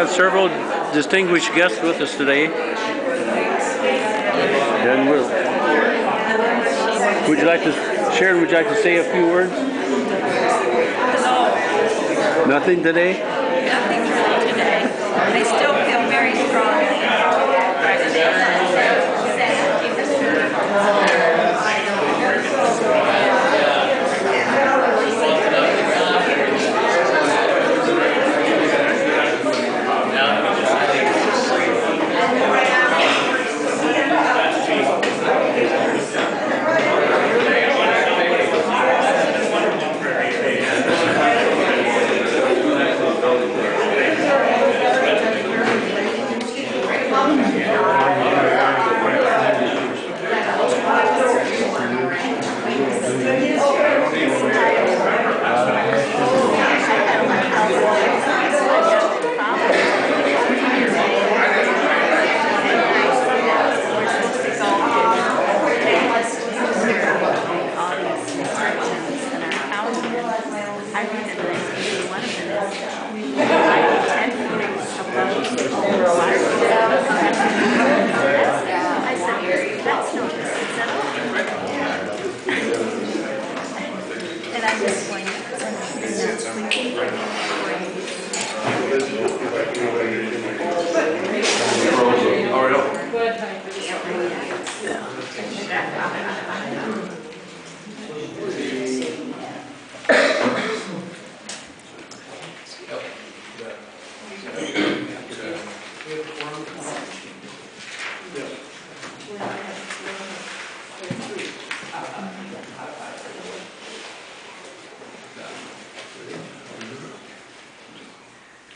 have several distinguished guests with us today. And would you like to, Sharon, would you like to say a few words? No. Nothing today? Nothing really today. I still feel very strongly about president.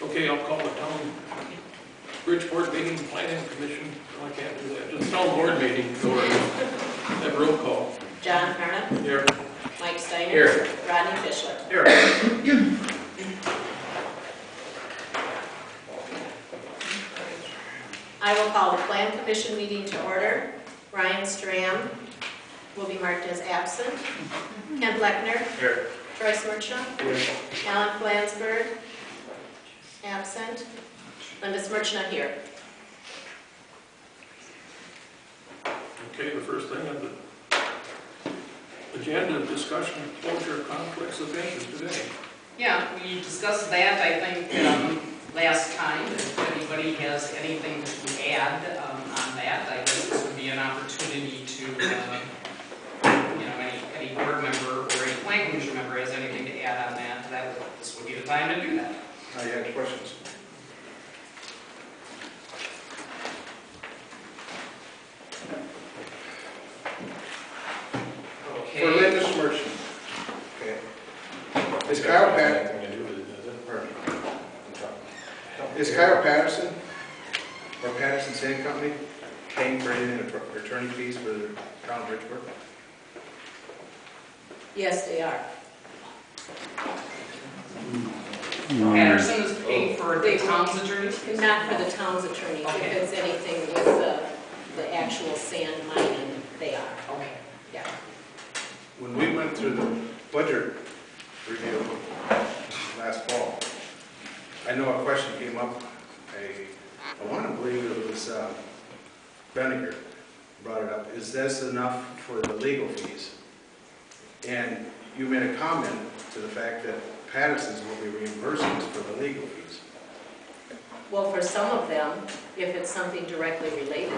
Okay, I'll call the town Bridgeport meeting, planning commission. No, I can't do that. Just town board meeting. Or that roll call. John Harnett. Here. Mike Steiner. Here. Rodney Fischler. Here. I will call the plan commission meeting to order. Ryan Stram will be marked as absent. Ken Bleckner. Here. Troy Smirchna. Here. Alan Flansburgh. Absent. Linda Smirchna here. Okay, the first thing on the agenda, discussion of closure of conflicts of interest today. Yeah, we discussed that, I think, last time. If anybody has anything to add on that, I guess this would be an opportunity to, any board member or any plan commission member has anything to add on that, this would be the time to do that. I have questions. Okay. For Linda Smirchna. Okay. Is Kyle Patterson? Is Kyle Patterson or Patterson Sand Company paying for any attorney fees for the town of Bridgeport? Yes, they are. Patterson is paying for the town's attorneys? Not for the town's attorney. Okay. If it's anything with the actual sand mining, they are. Okay. Yeah. When we went through the budget review last fall, I know a question came up. I want to believe it was Benninger brought it up. Is this enough for the legal fees? And you made a comment to the fact that Patterson's will be reimbursing us for the legal fees. Well, for some of them, if it's something directly related.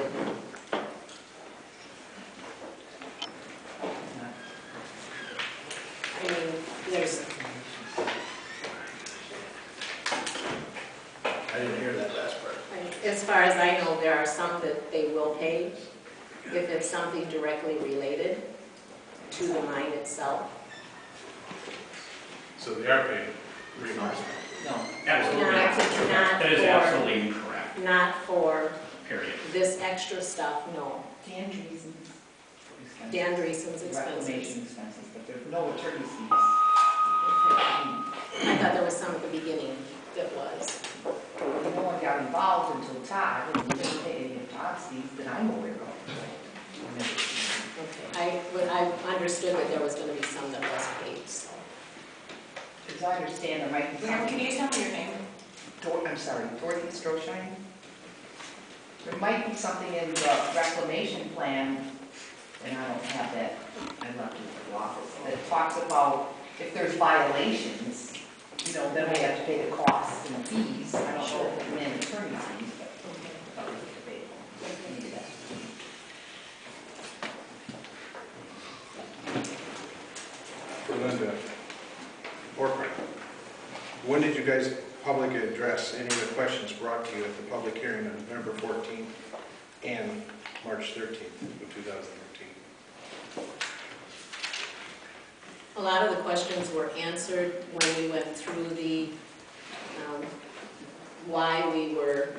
I mean, there's. I didn't hear that last part. As far as I know, there are some that they will pay if it's something directly related to the mine itself. So they are paying reimbursement. No, absolutely. That is absolutely incorrect. Not for Period. this extra stuff, no. Dan Dreesen's Dan Dreesen's reclamation expenses. expenses, but there's no attorney fees. Okay. I thought there was some at the beginning that was. No one got involved until Todd, and he didn't pay any of Todd's fees that I'm aware of. Okay, I understood that there was going to be some that was paid, so. As I understand, there might be some. Can you tell me your name? Dorothy Stroshine. There might be something in the reclamation plan, and I don't have that, I left it at the office, that talks about if there's violations, you know, then we have to pay the costs and fees. I don't know if it meant attorney's fees, but that was a debate. Maybe that's- Linda, or when did you guys publicly address any of the questions brought to you at the public hearing on November 14th and March 13th of 2013? A lot of the questions were answered when we went through the, why we were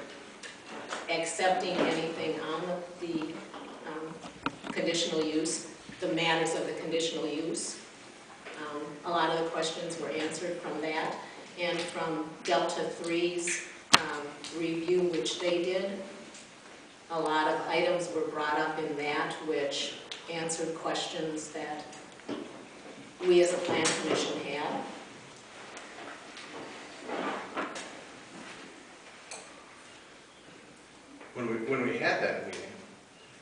accepting anything on the conditional use, the matters of the conditional use. A lot of the questions were answered from that, and from Delta 3's review, which they did. A lot of items were brought up in that which answered questions that we as a plan commission had. When we had that meeting,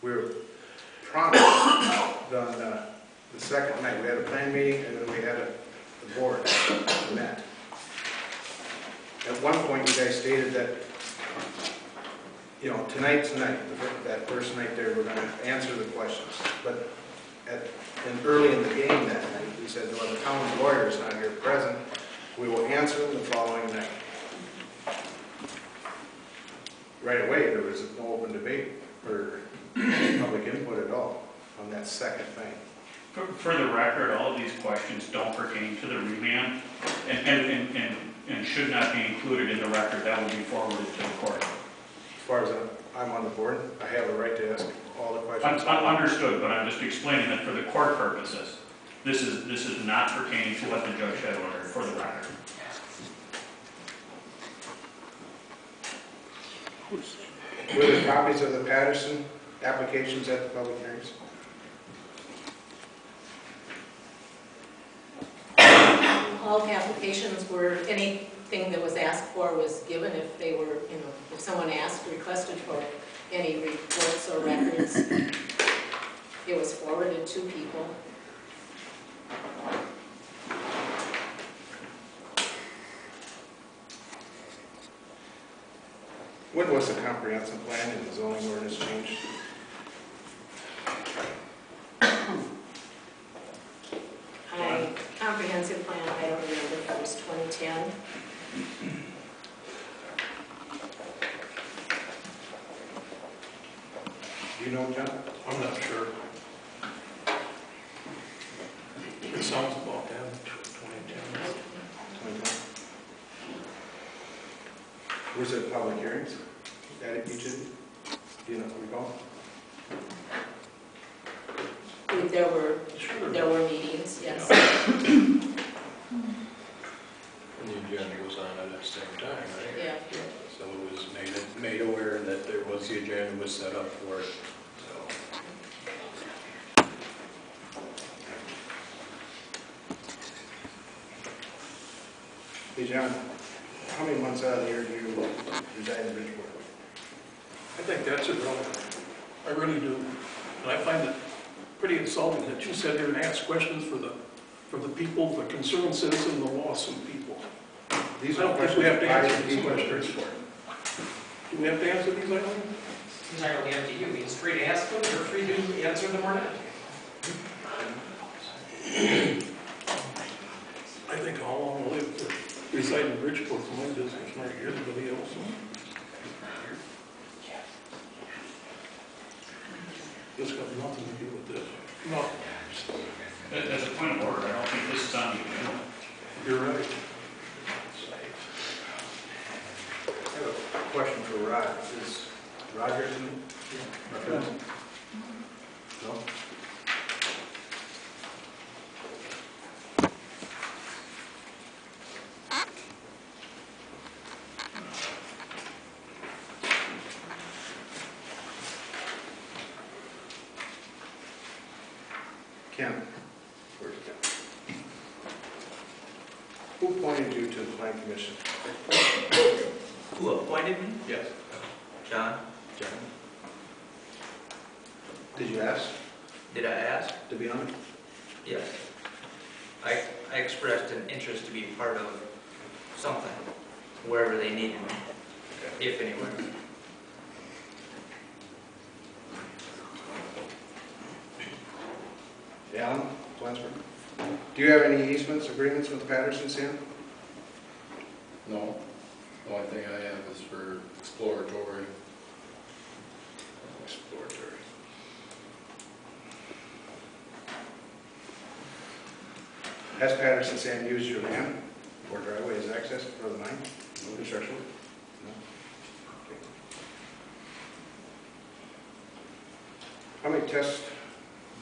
we were promised on the second night, we had a plan meeting and then we had the board met. At one point, you guys stated that, you know, tonight's the night, that first night there, we're going to answer the questions. But early in the game that night, we said, well, the town's lawyer is not here present. We will answer them the following night. Right away, there was no open debate or public input at all on that second thing. For the record, all of these questions don't pertain to the remand and should not be included in the record. That will be forwarded to the court. As far as I'm on the board, I have a right to ask all the questions. Understood, but I'm just explaining that for the court purposes, this is not pertaining to what the judge had ordered, for the record. Were there copies of the Patterson applications at the public hearings? All the applications were, anything that was asked for was given. If they were, you know, if someone requested for any reports or records, it was forwarded to people. When was the comprehensive plan and the zoning ordinance changed? Comprehensive plan, I don't remember if it was 2010. Do you know, John? I'm not sure. It sounds about that, 2010. 2010. Was it public hearings at each of them? Do you know, recall? There were meetings, yes. And the agenda goes on at the same time, right? Yeah. So it was made aware that there was, the agenda was set up for it, so. Hey, John, how many months out of the year do you reside in Bridgeport? I think that's irrelevant. I really do. And I find it pretty insulting that you sit here and ask questions for the people, the concerned citizen, the lawsuit people. These I are don't think questions we have to by answer the these people of questions. Bridgeport. Do we have to answer these items? It's entirely up to you. He's free to ask them, you're free to answer them or not. I think how long I live to reside in Bridgeport for my business, not everybody else. It's got nothing to do with this. Nothing. As a point of order, I don't think this is on the agenda. You're right. I have a question for Rod. Is Roger in? No? Ken? Where's Ken? Who appointed you to the Plan Commission? Who appointed me? Yes. John? John. Did you ask Did I ask? to be on it? Yes. I expressed an interest to be part of something, wherever they needed me, if anywhere. Alan Flansburgh? Do you have any easements, agreements with Patterson, Sam? No. The only thing I have is for exploratory. Exploratory. Has Patterson Sam used your land or driveway as access for the mine? No construction? No? Okay. How many test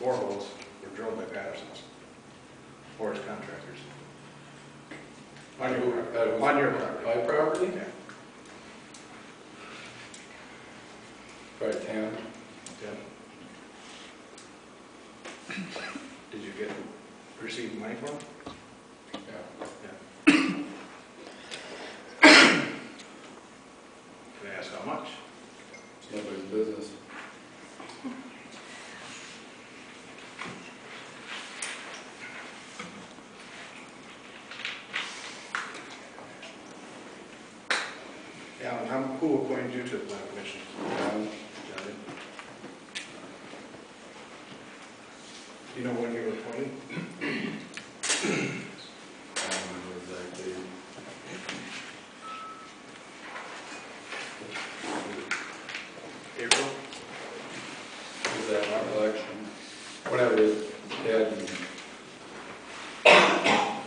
boreholes were drilled by Patterson's or its contractors? On your property? My property? Yeah. Probably 10. Yeah. Did you receive money for them? Yeah. Can I ask how much? It's nobody's business. Alan, who appointed you to the plan commission? Um, John did. Do you know when you were appointed? I don't remember exactly. April? Was that my election? Whenever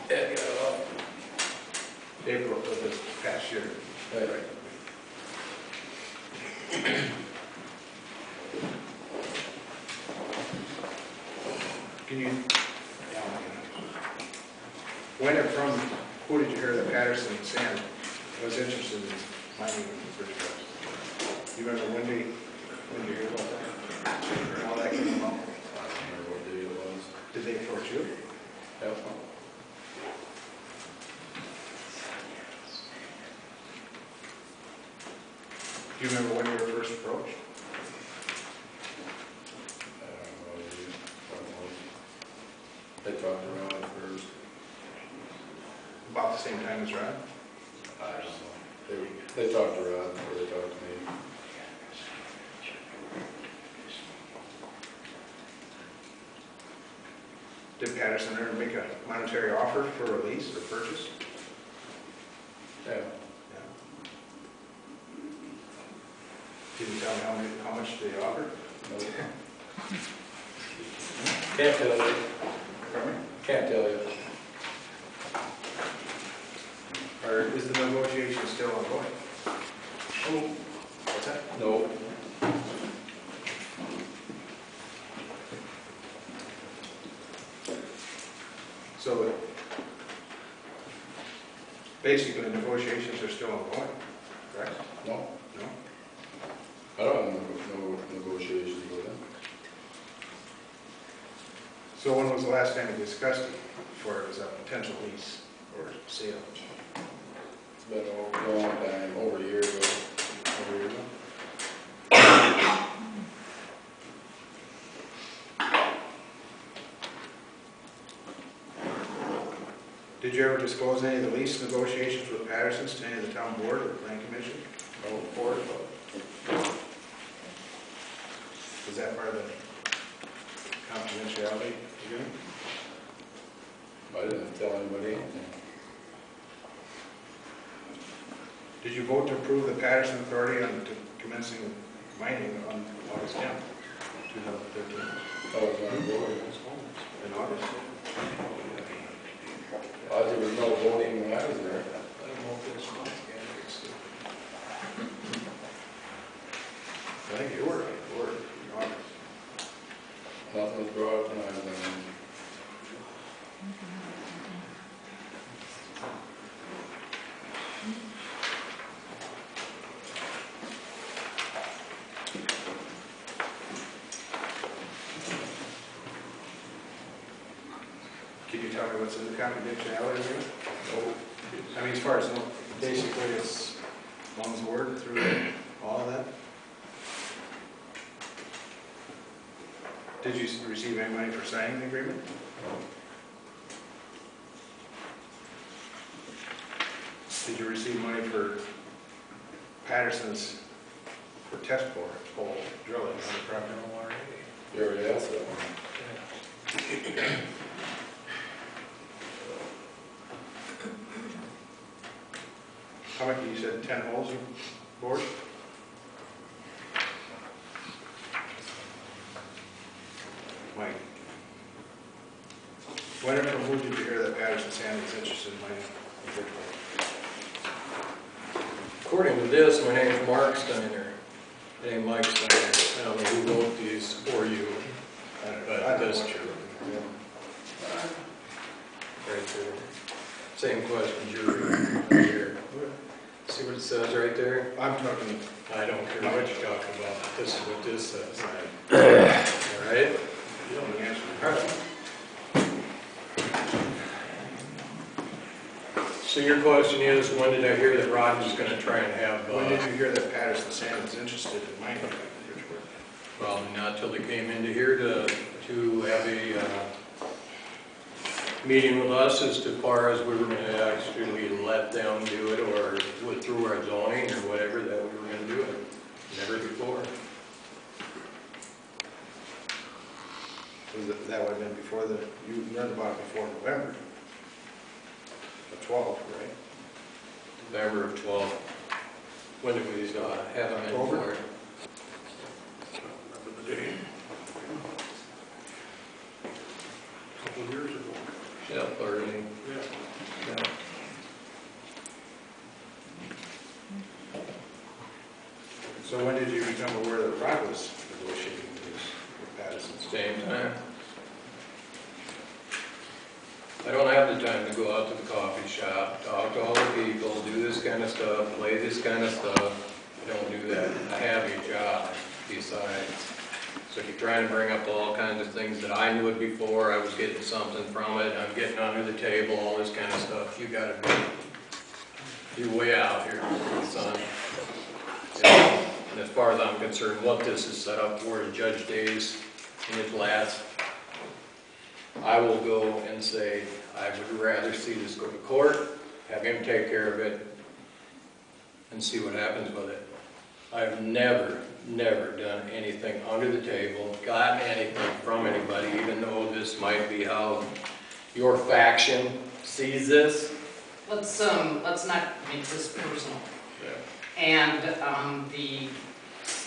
Ed got off. April of this past year. Right. Can you, when or from, who did you hear that Patterson and Sam was interested in mining in Bridgeport? You remember when did you hear about that? Or how that came about? I don't remember what day it was. Did they approach you? Yep. Do you remember when you were first approached? I don't know. They talked around it first. About the same time as Rod? I don't know. They talked to Rod before they talked to me. Did Patterson ever make a monetary offer for a lease or purchase? Yeah. Did you tell me how much they offered? No. Can't tell you. Pardon me? Can't tell you. Or is the negotiation still ongoing? Oh. What's that? No. So basically, the negotiations are still ongoing, correct? No. No? I don't have no negotiations with them. So when was the last time you discussed it for it as a potential lease or sale? It's been a long time, over a year ago. Over a year ago. Did you ever disclose any of the lease negotiations with Patterson's to any of the town board or plan commission? No report, but Was that part of the confidentiality agreement? I didn't tell anybody anything. Did you vote to approve the Patterson Authority on commencing mining on August 10th, 2013? I was on board. In August? There was no voting when I was there. I think you were in August. Nothing was brought up when I was there. Can you tell me what's in the confidentiality agreement? No. I mean, as far as, basically, it's Mum's word through all of that? Did you receive any money for signing the agreement? Did you receive money for Patterson's, for test hole drilling on the property? You already asked that one. How many, you said 10 holes you bored? Mike, when and from who did you hear that Patterson Sand was interested in mining in Bridgeport? According to this, my name's Mark Steiner. It ain't Mike Steiner. I don't know who wrote these for you. I don't But know this- what you're looking Right there. Same question, jury, right here. See what it says right there? for. I'm talking, I don't care what you're talking about. This is what this says. All right? you don't answer. All right. So your question is, when did I hear that Rod was gonna try and have, When did you hear that Patterson Sand was interested in mining in Bridgeport? probably not till they came into here to have a, meeting with us as to far as we were gonna actually let them do it or through our zoning or whatever that we were gonna do it. Never before. That would have been before you learned about it before November of 12, right? November of 12. When did we have them in October? for it? Remember the day? A couple of years ago. Yeah, early. Yeah. Yeah. So when did you become aware that Rod was negotiating this with Patterson? Same time. I don't have the time to go out to the coffee shop, talk to all the people, do this kind of stuff, play this kind of stuff. I don't do that. I have a job besides. So if you're trying to bring up all kinds of things that I knew it before, I was getting something from it, I'm getting under the table, all this kind of stuff, you gotta be, you're way out here, son. And as far as I'm concerned, what this is set up for is Judge Days in his last, I will go and say, I would rather see this go to court, have him take care of it, and see what happens with it. I've never done anything under the table, gotten anything from anybody, even though this might be how your faction sees this. Let's not make this personal. And the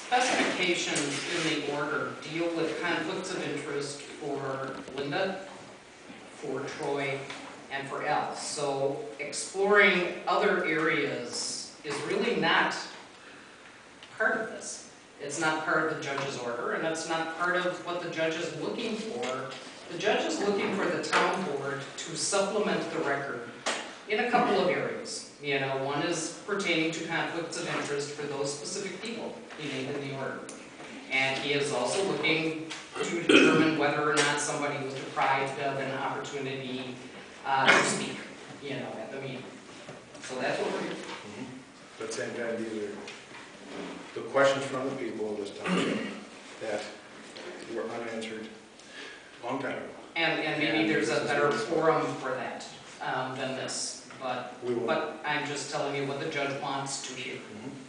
specifications in the order deal with conflicts of interest for Linda, for Troy, and for Al. So exploring other areas is really not part of this. It's not part of the judge's order, and it's not part of what the judge is looking for. The judge is looking for the town board to supplement the record in a couple of areas. You know, one is pertaining to conflicts of interest for those specific people he named in the order. And he is also looking to determine whether or not somebody was deprived of an opportunity to speak, you know, at the meeting. So that's what we're doing. But at the same time, these are the questions from the people of this township that were unanswered a long time ago. And maybe there's a better forum for that than this. We will. But I'm just telling you what the judge wants to hear,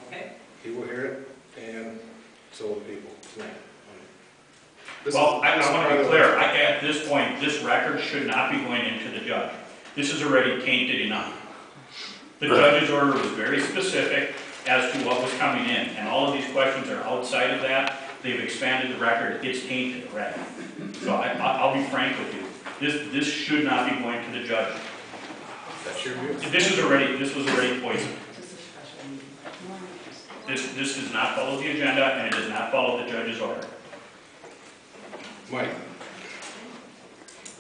okay? He will hear it, and so will the people tonight. Well, I want to be clear, at this point, this record should not be going into the judge. This is already tainted enough. The judge's order was very specific as to what was coming in, and all of these questions are outside of that. They've expanded the record, it's tainted already. So I'll be frank with you, this should not be going to the judge. That's your view. This was already poisoned. This does not follow the agenda, and it does not follow the judge's order. Mike,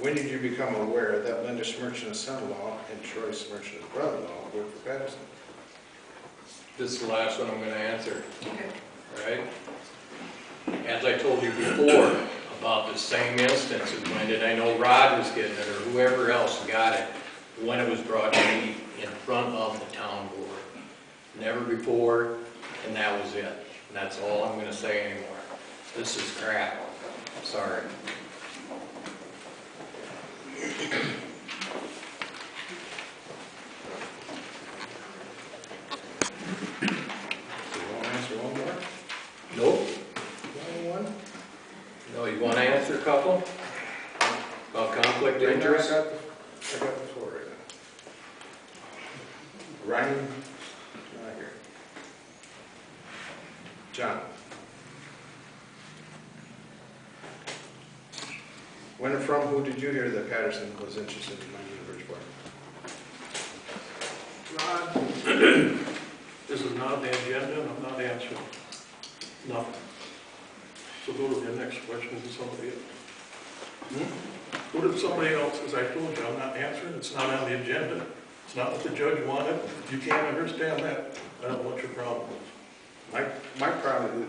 when did you become aware that Linda Smirchin, his son-in-law, and Troy Smirchin, his brother-in-law, worked for Patterson? This is the last one I'm going to answer. Right? As I told you before about the same instance of when did I know Rod was getting it or whoever else got it when it was brought to me in front of the town board. Never before, and that was it. And that's all I'm gonna say anymore. This is crap. Sorry. So you want to answer one more? Nope. Only one? No, you wanna answer a couple? About conflict of Right now, interest? I got the floor right now. Ryan, not here. John. When and from who did you hear that Patterson was interested in mining in Bridgeport? Rod, this is not on the agenda, and I'm not answering nothing. So go to the next question to somebody else. Go to somebody else, as I told you, I'm not answering, it's not on the agenda. It's not what the judge wanted. If you can't understand that, I don't know what your problem is. My problem is,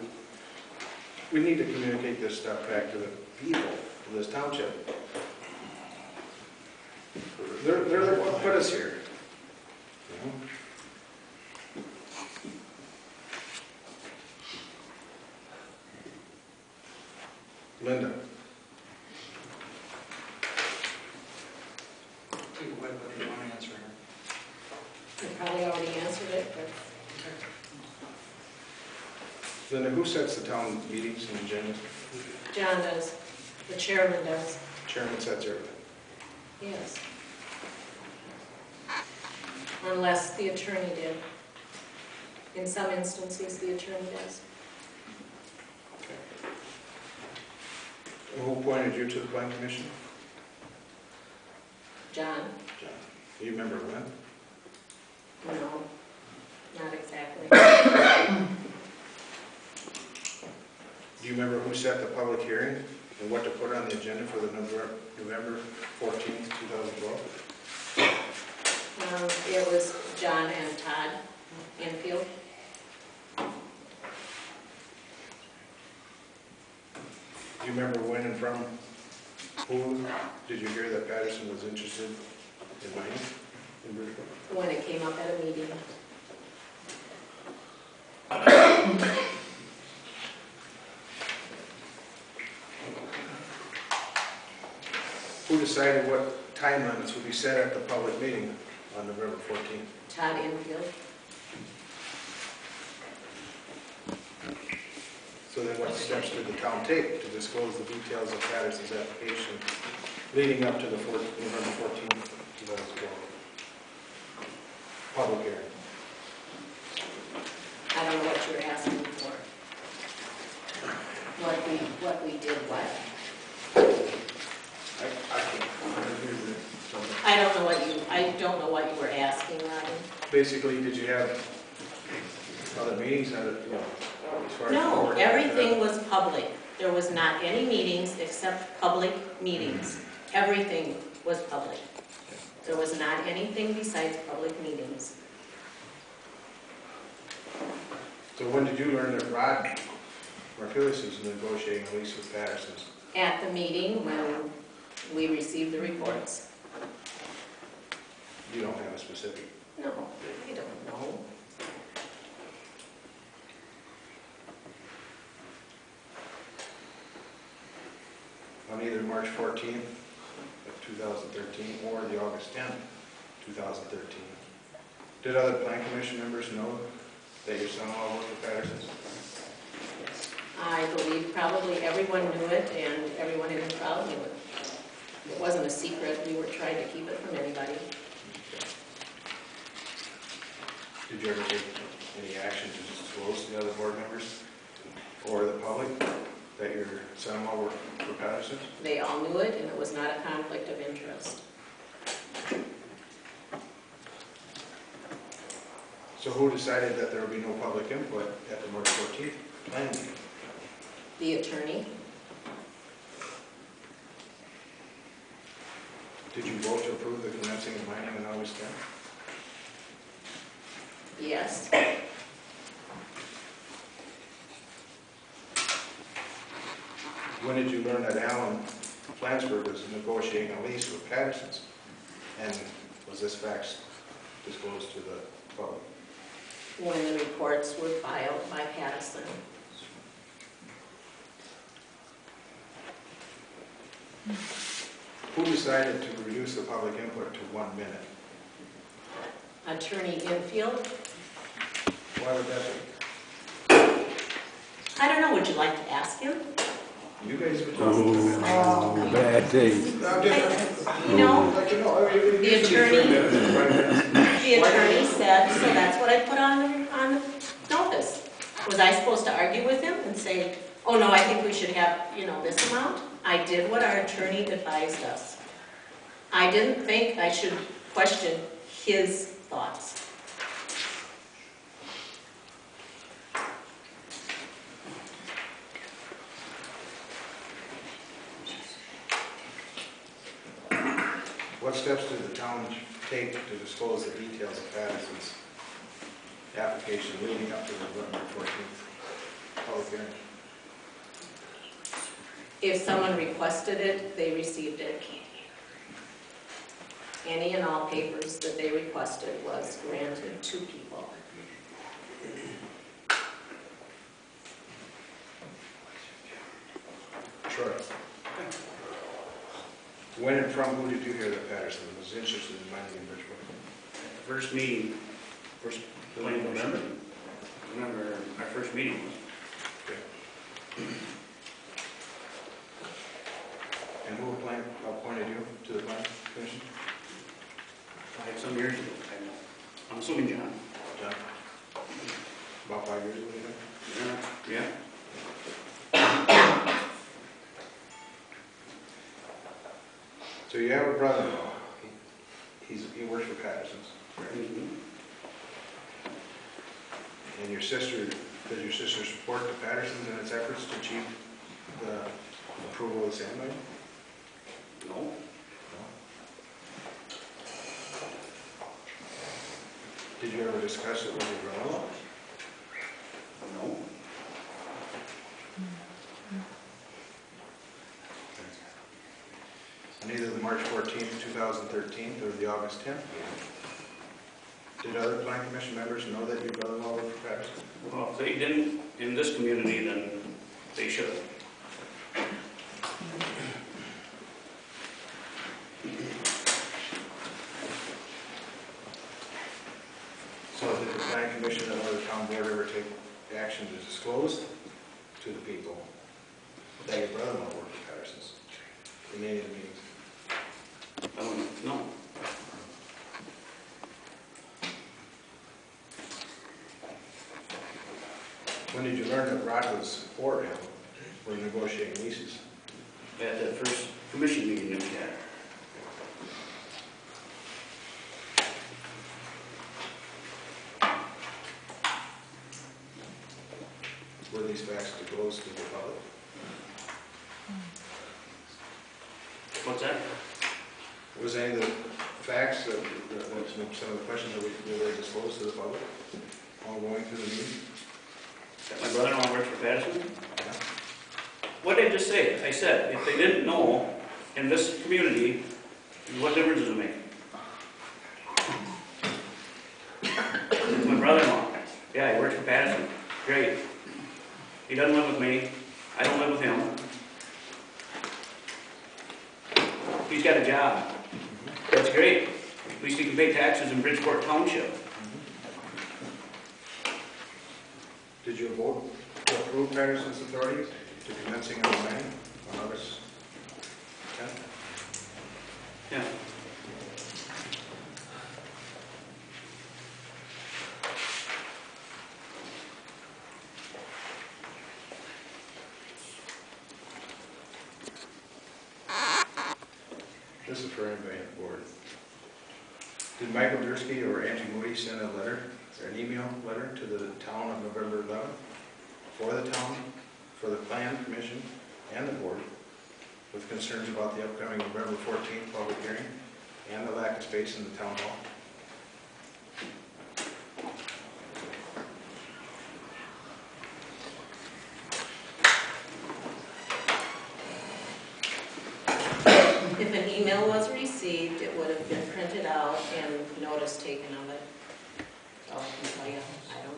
we need to communicate this stuff back to the people of this township. They're the one who put us here. You know? Linda. What do you want to answer? You probably already answered it, but Linda, who sets the town meetings and agendas? John does, the chairman does, Chairman sets everything. yes. Unless the attorney did. In some instances, the attorney does. Who appointed you to the planning commission? John? John. Do you remember when? No, not exactly. Do you remember who set the public hearing and what to put on the agenda for the November 14th, 2012? It was John and Todd Enfield. Do you remember when and from who did you hear that Patterson was interested in mining in Bridgeport? When it came up at a meeting. Who decided what time limits would be set at the public meeting on November 14th? Todd Enfield. So then what steps did the town take to disclose the details of Patterson's application leading up to the November 14th, 2012 public hearing? I don't know what you're asking for. What we did, what? I don't know what you were asking, Robin. Basically, did you have other meetings, as far as? No, board? everything was public. There was not any meetings except public meetings. Everything was public. There was not anything besides public meetings. So when did you learn that Rod Markoulis is negotiating a lease with Patterson's? At the meeting when we received the reports. You don't have a specific. No, I don't know. On either March 14th of 2013 or the August 10th, 2013. Did other plan commission members know that your son-in-law worked with Patterson's? I believe probably everyone knew it and everyone in the crowd knew it. It wasn't a secret. We were trying to keep it from anybody. Did you ever take any action to disclose to the other board members or the public that your son-in-law worked for Patterson's? They all knew it and it was not a conflict of interest. So who decided that there would be no public input at the March 14th planning meeting? The attorney, Did you vote to approve the commencing of mining on August 10th? yes. When did you learn that Alan Flansburgh was negotiating a lease with Patterson's? And was this fact disclosed to the public? when the reports were filed by Patterson. Who decided to reduce the public input to 1 minute? Attorney Infield, Why would that I don't know, would you like to ask him? be? You guys were talking about Oh, bad taste. You know, the attorney said, so that's what I put on the notice. Was I supposed to argue with him and say, oh no, I think we should have, this amount? I did what our attorney advised us. I didn't think I should question his thoughts. What steps did the town take to disclose the details of Patterson's application leading up to the November 14th public hearing? If someone requested it, they received it. Any and all papers that they requested was granted to people. Troy. When and from who did you hear that Patterson was interested in mining in Bridgeport? First meeting, first, when November? Remember our first meeting was. Okay. And who appointed you to the planning commission? Some years ago. I'm assuming John. John? About 5 years ago, you think? Yeah. So you have a brother-in-law. He works for Patterson's, correct? Mm-hmm. And your sister, does your sister support the Pattersons in its efforts to achieve the approval of the sand mine? No. Did you ever discuss it with your brother-in-law? No. Neither the March 14th, 2013 or the August 10th meeting? Did other plan commission members know that your brother-in-law worked for Patterson? Well, if they didn't in this community, then they should. So did the plan commission and other town board ever take action to disclose to the people that your brother-in-law worked for Patterson's in any of the meetings? I don't know. When did you learn that Rod was for him when negotiating leases? At that first commission meeting that we had. Were these facts disclosed to the public? What's that? Was any of the facts, some of the questions that were disclosed to the public while going through the meeting? That my brother-in-law works for Patterson? What did I just say? I said, if they didn't know in this community, what difference does it make? My brother-in-law. Yeah, he works for Patterson. Great. He doesn't live with me. I don't live with him. He's got a job. That's great. At least he can pay taxes in Bridgeport Township. Did you vote to approve Patterson's authority to commencing on mining on August 10th? Yeah. This is for anybody on the board. Did Michael Dursky or Angie Moody send a letter, or an email letter to the town on November 11th for the town, for the plan commission and the board with concerns about the upcoming November 14th public hearing and the lack of space in the town hall? If an email was received, it would have been printed out and notice taken of it. So I can tell you, I don't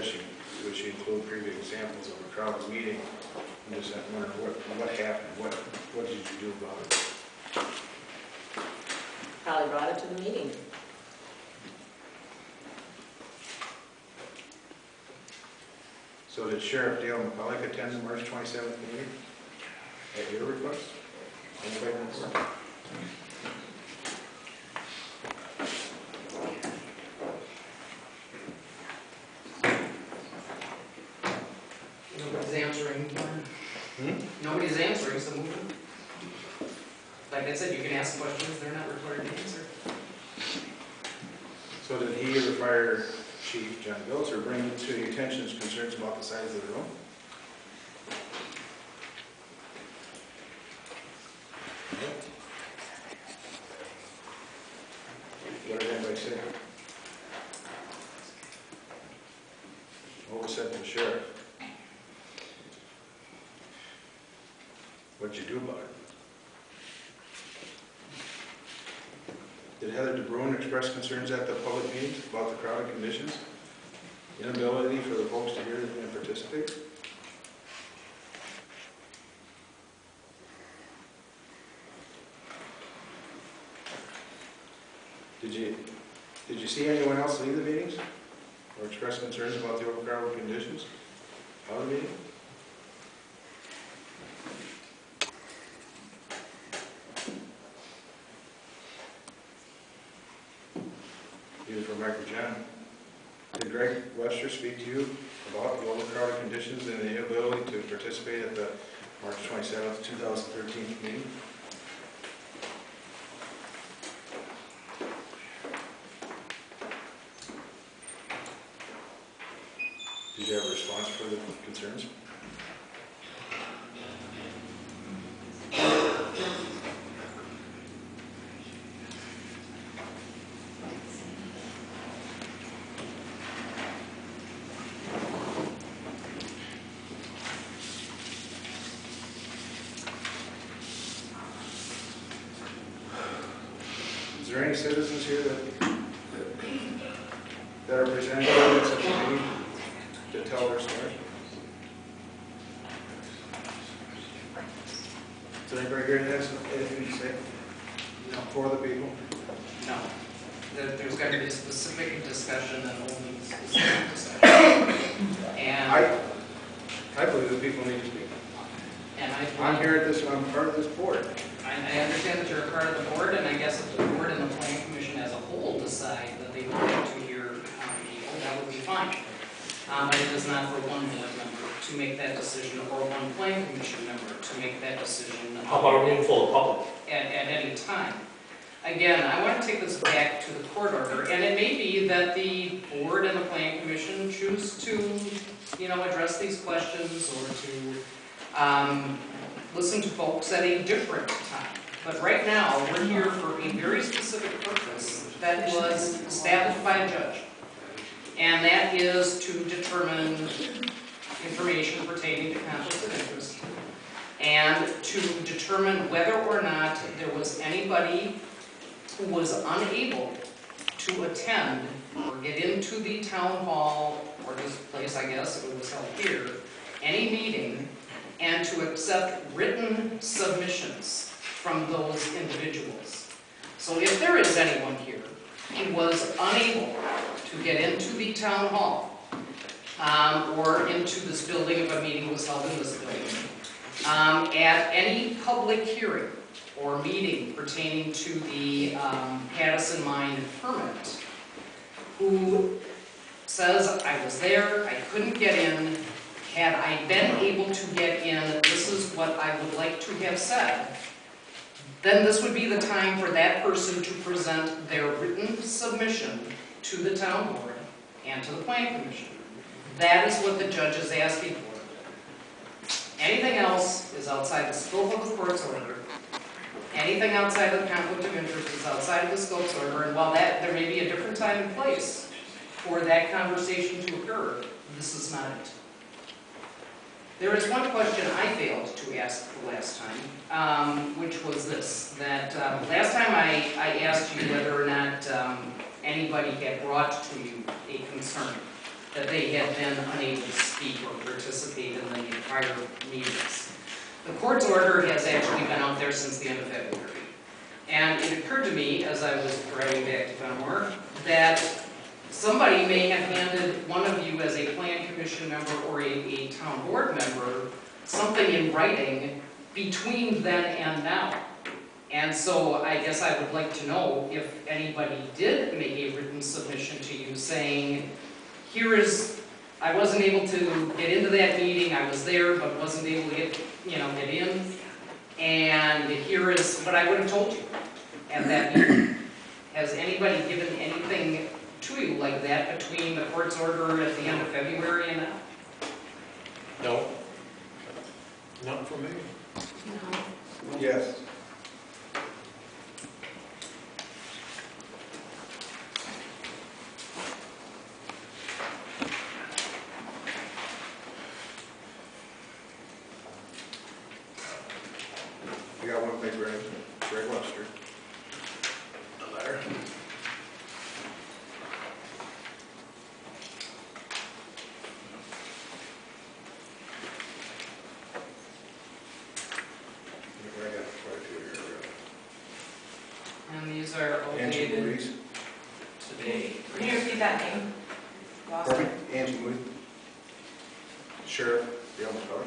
said would she include previous examples of a crowded meeting? I'm just wondering what happened, what did you do about it? Probably brought it to the meeting. So did Sheriff Dale McCullough attend the March 27th meeting at your request? Anybody else? Nobody's answering. Nobody's answering, so move on. Like I said, you can ask questions, they're not required to answer. So did he or the fire chief, John Biltzer, bring to the attention's concerns about the size of the room? What did anybody say? What was said to the sheriff? What'd you do about it? Did Heather DeBruin express concerns at the public meetings about the crowded conditions? Inability for the folks to hear and participate? Did you see anyone else leave the meetings or express concerns about the overcrowded conditions of the meeting? Either from Mike or John. Did Greg Webster speak to you about the overcrowded conditions and the inability to participate at the March 27th, 2013 meeting? Did you have a response for the concerns? Is there any citizens here that are presenting at such a meeting to tell their story? Does anybody here have anything to say? No. For the people? No. There's got to be a specific discussion and only specific discussion. And I believe the people need to speak. and I'm here at this, I'm part of this board. I understand that you're a part of the board, and I guess if the board and the planning commission as a whole decide that they would like to hear people, that would be fine. But it is not for one board member to make that decision, or one planning commission member to make that decision. How about a room full of public? At any time. Again, I want to take this back to the court order, and it may be that the board and the planning commission choose to, address these questions or to listen to folks at a different time. But right now, we're here for a very specific purpose that was established by a judge. And that is to determine information pertaining to conflicts of interest and to determine whether or not there was anybody who was unable to attend or get into the town hall, or this place, I guess, if it was held here, any meeting, and to accept written submissions from those individuals. So if there is anyone here who was unable to get into the town hall or into this building if a meeting was held in this building, at any public hearing or meeting pertaining to the Pattison Mine permit, who says, I was there, I couldn't get in, had I been able to get in, this is what I would like to have said, then this would be the time for that person to present their written submission to the town board and to the planning commission. That is what the judge is asking for. Anything else is outside the scope of the court's order. Anything outside of the conflict of interest is outside of the scope's order, and while there may be a different time and place for that conversation to occur, this is not it. There is one question I failed to ask the last time, which was this, that last time I asked you whether or not anybody had brought to you a concern that they had been unable to speak or participate in the prior meetings. The court's order has actually been out there since the end of February. And it occurred to me, as I was driving back to Fenimore, that somebody may have handed one of you as a plan commission member or a town board member something in writing between then and now. And so I guess I would like to know if anybody did make a written submission to you saying, I wasn't able to get into that meeting, I was there, but wasn't able to get in. And here is what I would have told you at that meeting. Has anybody given anything to you like that between the court's order at the end of February and now? No. Not for me. No. Yes. I got one thing, Greg Webster. A letter. I got quite a few here. And these are Angie dated Louise. today. Can you repeat that name? Lost it. Pardon? Angie Louise. Sheriff, you almost got it.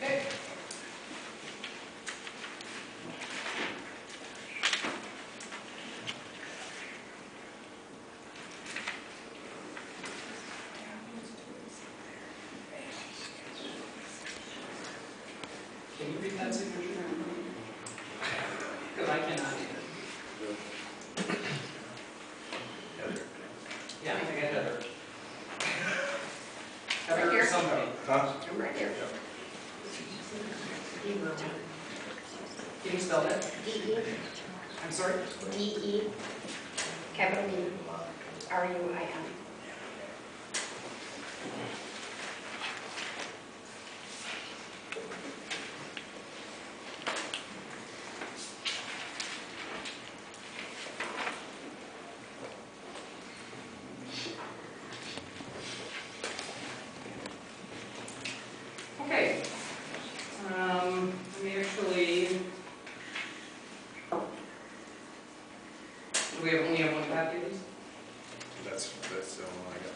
Okay. Can you read that signature? Because I cannot either. Yeah, I think I got Heather. Heather or somebody. Huh? I'm right here. Can you spell that? D-E, I'm sorry? D-E, capital D, R-U-I-N. Okay. We actually, do we only have one copy of these? That's the one I got.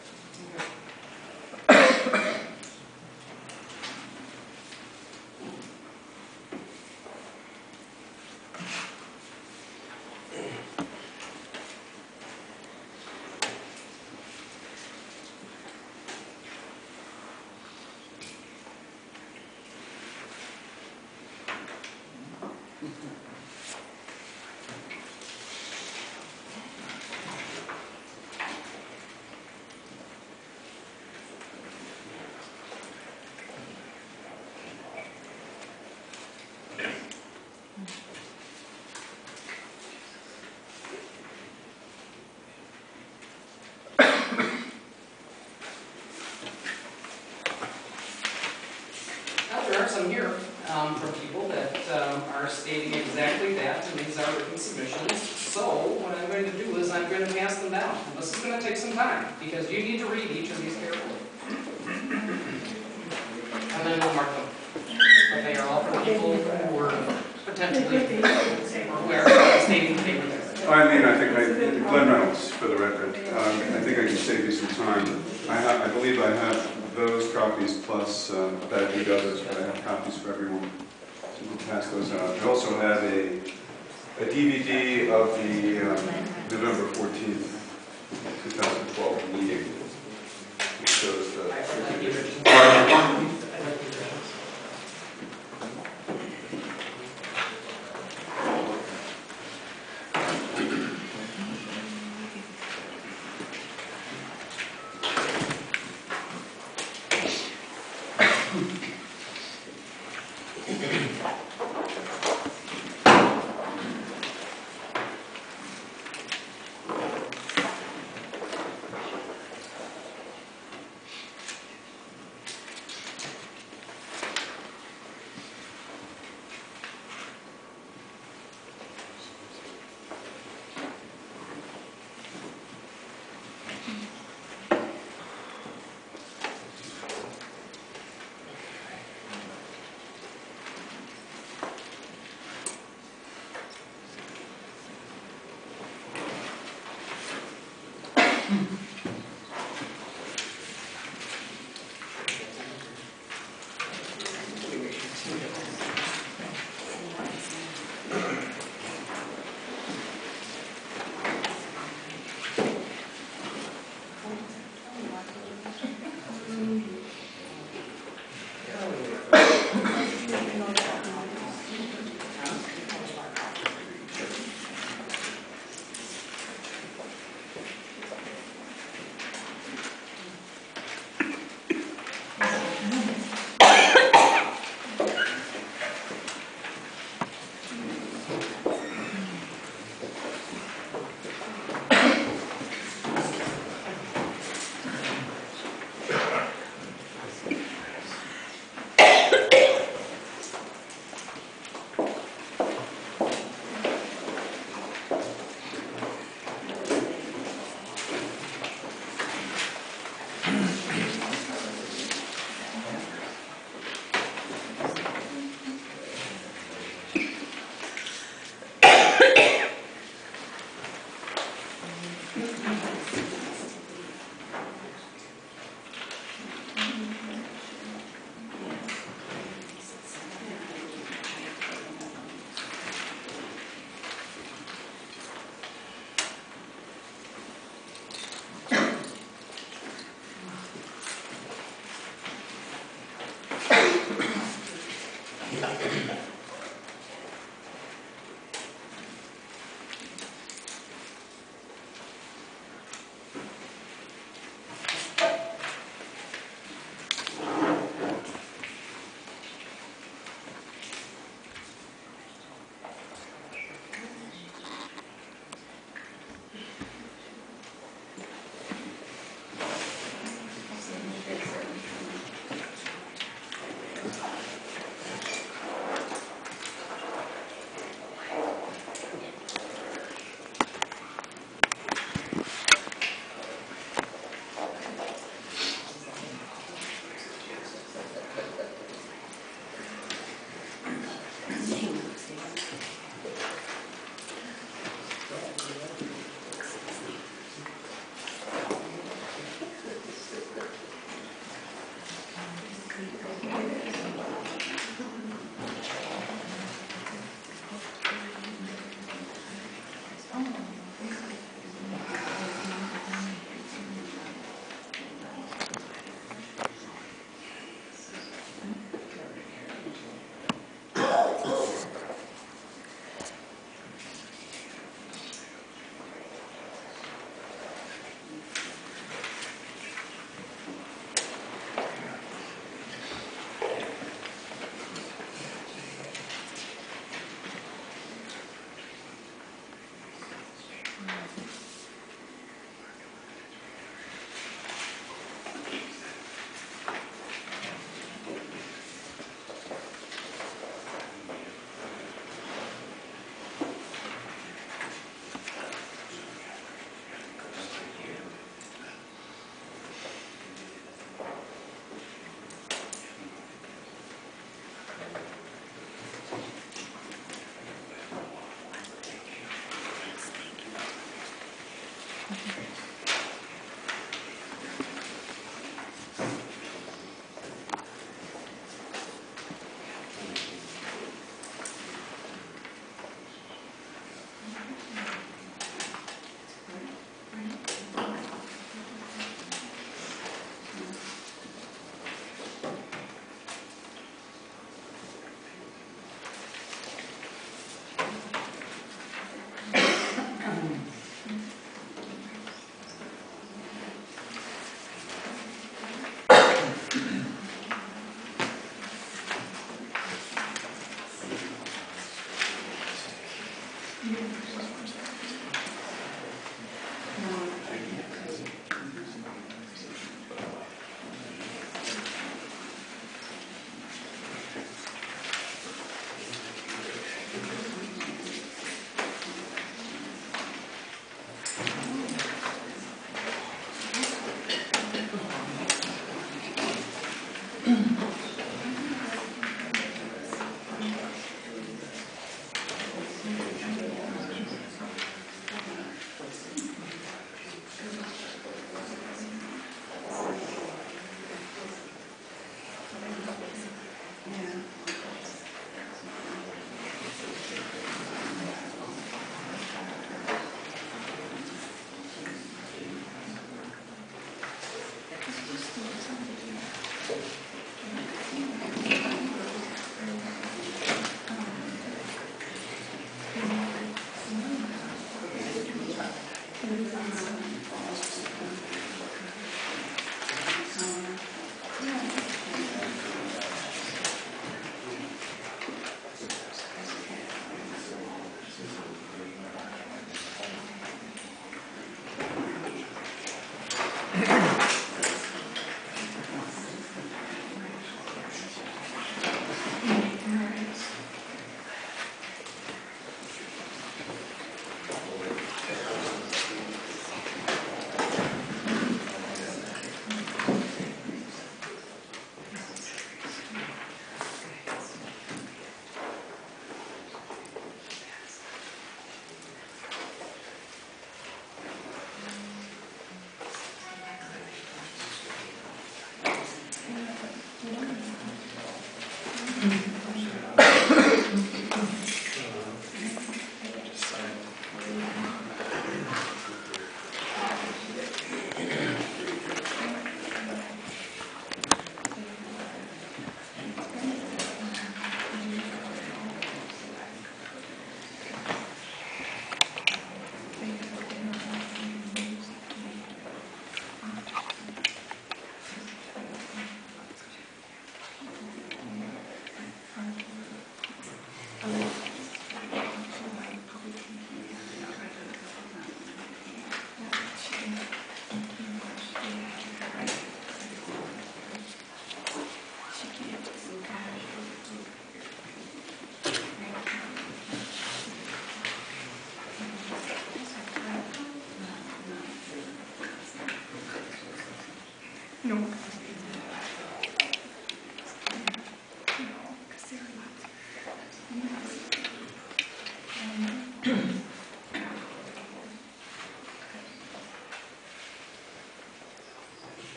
Well, there are some here from people that are stating exactly that, and these are written submissions. So what I'm going to do is I'm going to pass them down. And this is going to take some time, because you need to read each of these carefully. And then we'll mark them. But they are all for people who were potentially, or who are stating that they were there. Eileen, Glenn Reynolds, for the record. I think I can save you some time. I believe I have those copies plus that and others, but I have copies for everyone. So we'll pass those out. I also have a DVD of the November 14th, 2012 meeting. I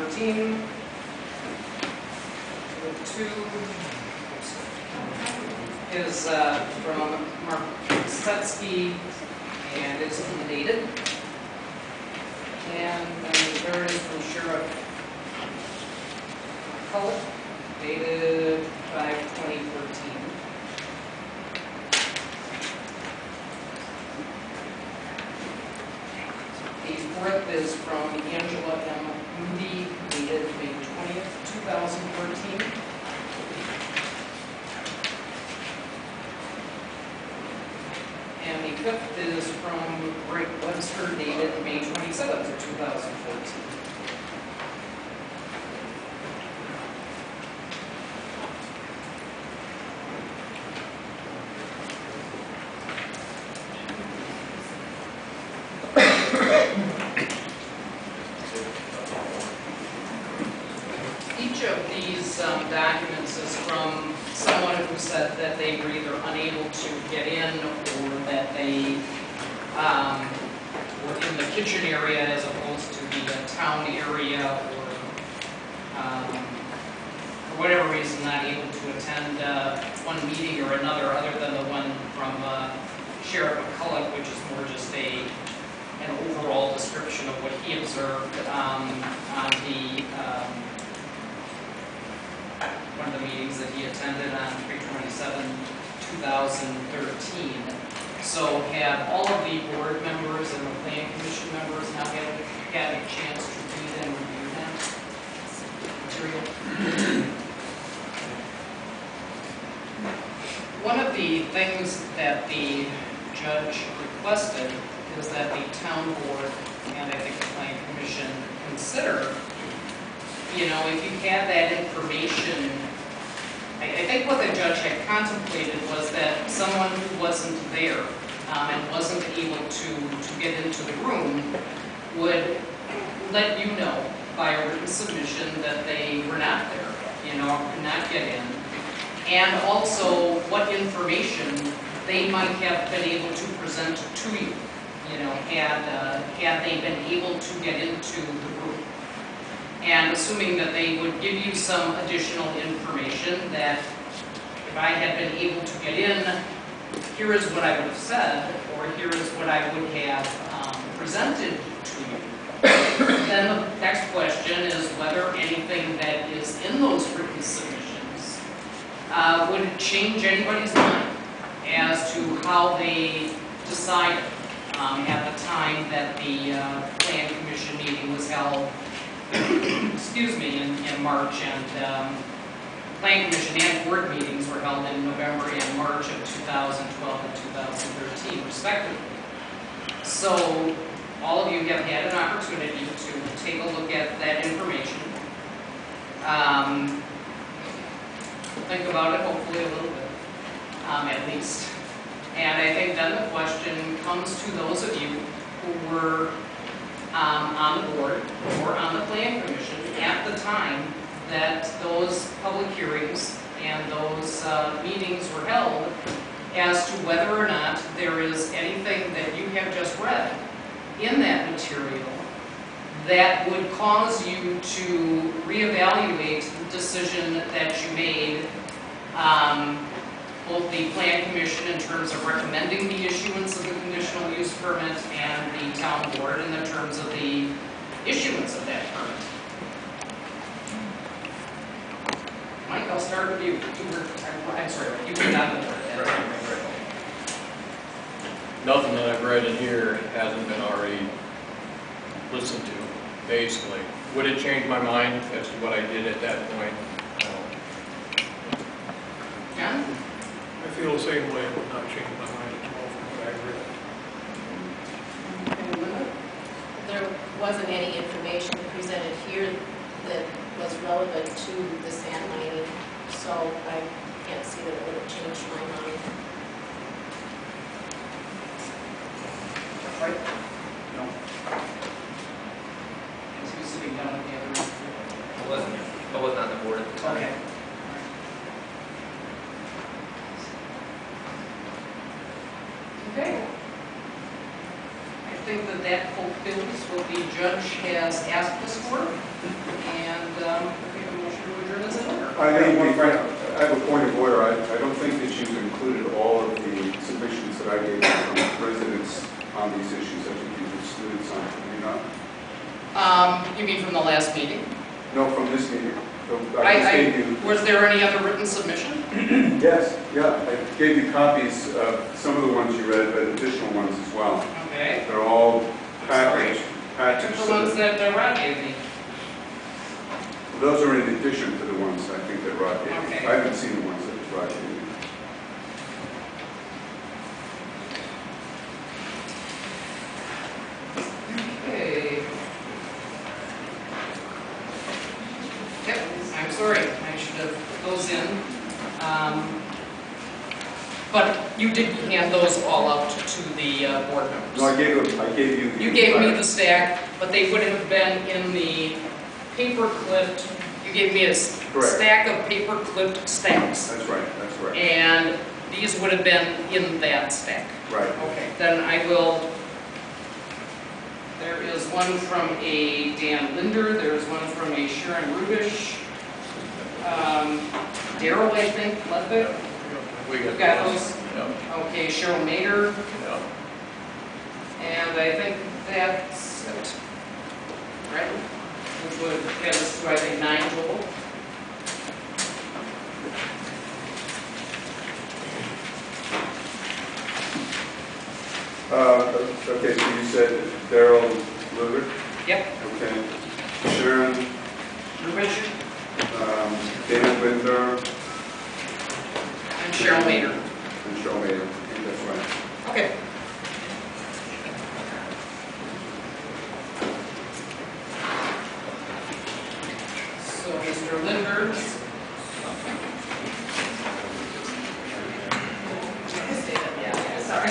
2014. The two is from Mark Setsky and is undated. And then the third is from Sheriff McCullough, dated 5/2014. The fourth is from Angela M. Moody, dated May 20th, 2014. And the fifth is from Greg Webster, dated May 27th, 2014. Each of these documents is from someone who said that they were either unable to get in or that they were in the kitchen area as opposed to the town area, or for whatever reason not able to attend one meeting or another other than the one from Sheriff McCullough, which is more just an overall description of what he observed on the one of the meetings that he attended on 3/27/2013. So have all of the board members and the plan commission members now had a chance to read and review that material? One of the things that the judge requested is that the town board and I think the plan commission consider, you know, if you had that information, I think what the judge had contemplated was that someone who wasn't there and wasn't able to get into the room would let you know by a written submission that they were not there, you know, could not get in, and also what information they might have been able to present to you, you know, had they been able to get into the room. And assuming that they would give you some additional information that if I had been able to get in, here is what I would have said, or here is what I would have presented to you. Then the next question is whether anything that is in those written submissions would change anybody's mind as to how they decided at the time that the Plan Commission meeting was held, excuse me, in March, and Plan Commission and board meetings were held in November and March of 2012 and 2013, respectively. So all of you have had an opportunity to take a look at that information. Think about it, hopefully a little bit, at least. And I think then the question comes to those of you who were on the board or on the Plan Commission at the time that those public hearings and those meetings were held, as to whether or not there is anything that you have just read in that material that would cause you to reevaluate the decision that you made, both the Plan Commission in terms of recommending the issuance of the conditional use permit and the town board in the terms of the issuance of that permit. Mike, I'll start with you. I'm sorry, you were not on the board. Nothing that I've read in here hasn't been already listened to, basically. Would it change my mind as to what I did at that point? John? I feel the same way, it would not change my mind at all from what I read. There wasn't any information presented here that was relevant to the sand mining, so I can't see that it would have changed my mind. Right? No. Is he sitting down at the other end? I wasn't on the board at the time. Okay. Okay. I think that fulfills what the judge has asked us for. I have a point of order. I don't think that you've included all of the submissions that I gave you from residents on these issues. I think you've excluded some, have you not? You mean from the last meeting? No, from this meeting. So I just gave you, Was there any other written submission? yes, yeah, I gave you copies of some of the ones you read, but additional ones as well. Okay. They're all Sorry. packaged. The ones that Rod gave me. Those are in addition to the ones I think that Rod gave you. Okay. I haven't seen the ones that Rod gave you. Okay. Yep, I'm sorry, I should have put those in. But you did hand those all out to the board members. No, I gave you. You gave me the stack, but they would have been in the paper clipped, you gave me a Correct. stack of paper clipped stacks. That's right, that's right. And these would have been in that stack. Right. Okay, then I will, there is one from a Dan Linder, there's one from a Sharon Rubish, Daryl, I think, Ledbeck. We've got those. Yep. Okay, Cheryl Mader, Yep. and I think that's it. Right? Which would get us to, I think, 9 total. Okay, so you said Daryl Luger? Yep. Okay. Sharon, Rubish Dan Winder, and Cheryl Mader. and Cheryl Mayer. I think that's right. Okay. So Mr. Linder. Sorry.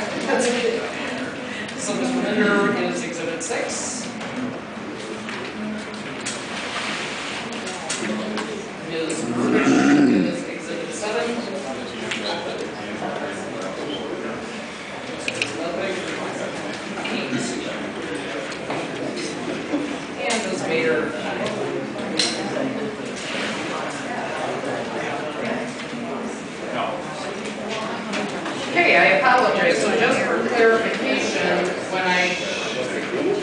So Mr. Linder is Exhibit 6. Ms. Rubish is Exhibit 7. And Ms. Mader. Okay, I apologize. So just for clarification, when I...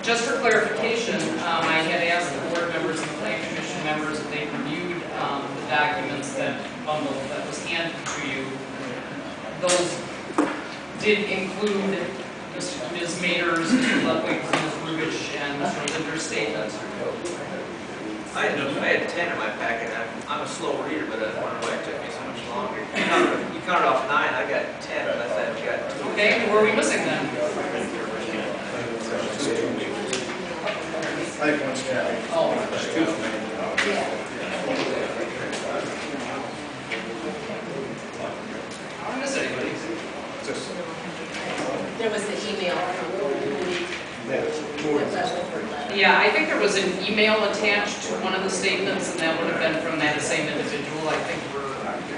Just for clarification, I had asked the board members and the planning commission members if they reviewed the documents that bundle that was handed to you. Those did include Ms. Mader's, Mr. Ludwig's, Ms. Rubish, and Mr. Linder's statements. I had 10 in my packet. I'm a slow reader, but I wonder why it took me so much longer. You counted off 9, I got 10, but I thought I got 2. Okay, who are we missing then? I think one's Kathy. Oh, There's two for me. I don't miss anybody. Just, There was the email Yeah, I think there was an email attached to one of the statements, and that would have been from that same individual. I think we're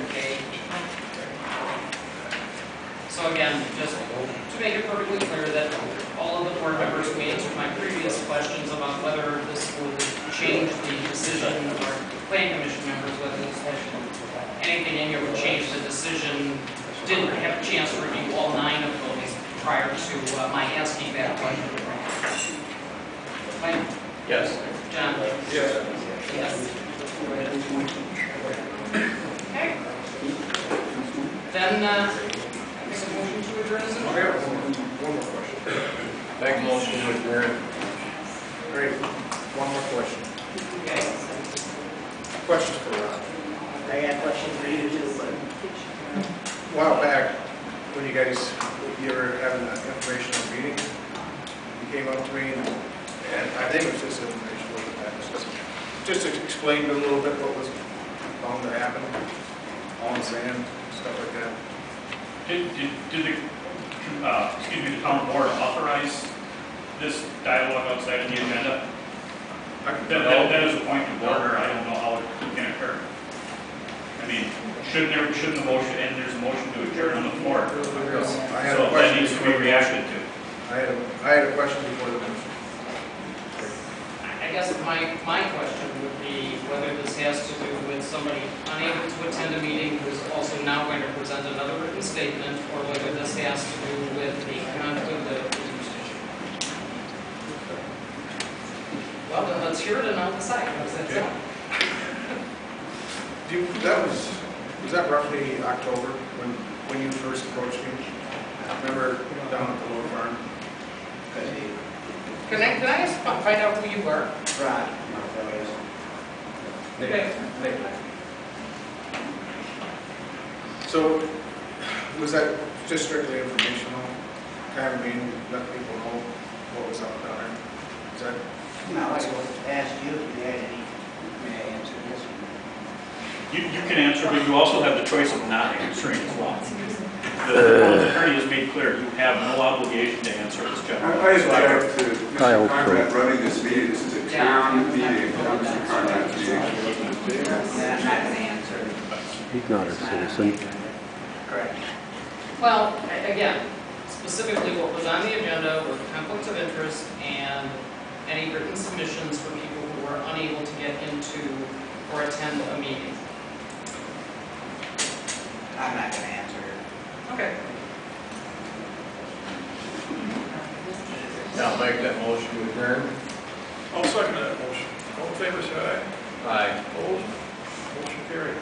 okay. So again, just to make it perfectly clear that all of the board members who answered my previous questions about whether this would change the decision, or planning commission members, whether this anything in here would change the decision, didn't have a chance to review all 9 of those prior to my asking that question. Mike? Yes. John? yes. Yes. Okay. Then, I make a motion to adjourn as an order. One more question. Make a motion to adjourn. Great. One more question. Okay. Questions for Rob. I got questions for you too, but. A while back, when you guys, you were having that informational meeting, you came up to me, and I think it was just information, wasn't that? Just to explain a little bit what was bound to happen, on sand, stuff like that. Did the, the town board authorize this dialogue outside of the agenda? That is a point of order. I don't know how it can occur. I mean, shouldn't the motion, and there's a motion to adjourn on the floor. I had a So that question needs to be before the reacted motion. to. I had a question before the motion. guess my question would be whether this has to do with somebody unable to attend a meeting who's also now going to present another written statement, or whether this has to do with the conflict of interest issue. Well, then let's hear it and I'll decide. How's that sound? Was that roughly October when you first approached me? Remember down at the little farm? Can I just find out who you were? Right. Okay. So, was that just strictly informational? Kind of mean, let people know what was up down there? Is that? No, I asked you if you had any, may I answer this? You can answer, but you also have the choice of not answering as well. The attorney has made clear, you have no obligation to answer this general. I object to Mr. Conrad running this meeting. This is a town meeting, not Mr. Conrad's meeting. I'm not gonna answer. He's not a citizen. Correct. Well, again, specifically what was on the agenda were conflicts of interest and any written submissions for people who were unable to get into or attend a meeting. I'm not gonna answer it. Okay. Now make that motion to adjourn. I'll second that motion. All in favor, say aye. Aye. Opposed? Motion carried.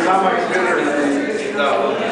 How much better than